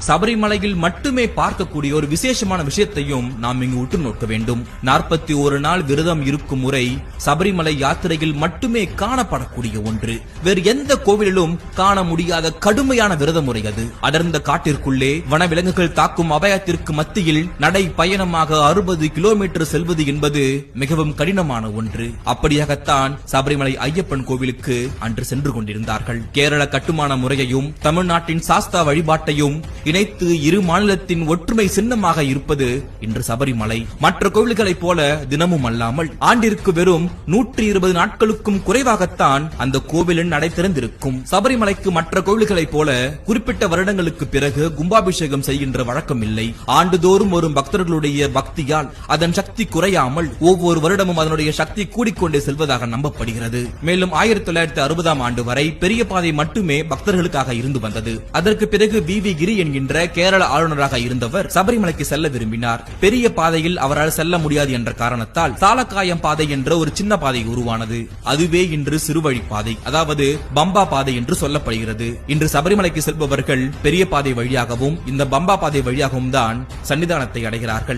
சபரிமலையில் மட்டுமே பார்க்கக்கூடிய ஒரு விசேஷமான விஷயத்தையும் நாம் இங்கு உற்று நோக்க வேண்டும். 41 நாள் விரதம் இருக்கும் முறை சபரிமலை யாத்திரையில் மட்டுமே காணப்படக்கூடிய ஒன்று. வேறு எந்த கோவிலிலும் காண முடியாத கடுமையான விரத முறை அது. அடர்ந்த காட்டிற்குள்ளே வனவிலங்குகள் தாக்கும் அபாயத்திற்கு மத்தியில் நடை பயணமாக 60 கிலோமீட்டர் செல்வது என்பது மிகவும் கடினமான ஒன்று. அப்படியாகத்தான் சபரிமலை ஐயப்பன் கோவிலுக்கு அன்று சென்று கொண்டிருந்தார்கள். கேரள கட்டுமான முறையையும் தமிழ்நாட்டின் சாஸ்தா வழிபாட்டையும் இணைத்து இரு மாநிலத்தின் ஒற்றுமை சின்னமாக இருப்பது இன்று சபரிமலை. மற்ற கோவில்களைப் போல தினமும் அல்லாமல் ஆண்டிற்கு வெறும் 120 நாட்களுக்கும் குறைவாகத்தான் அந்த கோவிலின் நடை திறந்திருக்கும். சபரிமலைக்கு மற்ற கோவில்களைப் போல குறிப்பிட்ட வருடங்களுக்கு பிறகு கும்பாபிஷேகம் செய்கின்ற வழக்கம் இல்லை. ஆண்டுதோறும் வரும் பக்தர்களுடைய பக்தியால் அதன் சக்தி குறையாமல் ஒவ்வொரு வருடமும் அதனுடைய சக்தி கூடிக்கொண்டே செல்வதாக நம்பப்படுகிறது. மேலும் 1960ஆம் ஆண்டு வரை பெரிய பாதை மட்டுமே பக்தர்களுக்காக இருந்து வந்தது. அதற்கு பிறகு வி கிரி என்கின்ற கேரள ஆளுநராக இருந்தவர் சபரிமலைக்கு செல்ல விரும்பினார். பெரிய பாதையில் அவரால் செல்ல முடியாது என்ற காரணத்தால் சாலக்காயம் பாதை என்ற ஒரு சின்ன பாதை உருவானது. அதுவே இன்று சிறுவழி பாதை, அதாவது பம்பா பாதை என்று சொல்லப்படுகிறது. இன்று சபரிமலைக்கு செல்பவர்கள் பெரிய பாதை வழியாகவும் இந்த பம்பா பாதை வழியாகவும் தான் சன்னிதானத்தை அடைகிறார்கள்.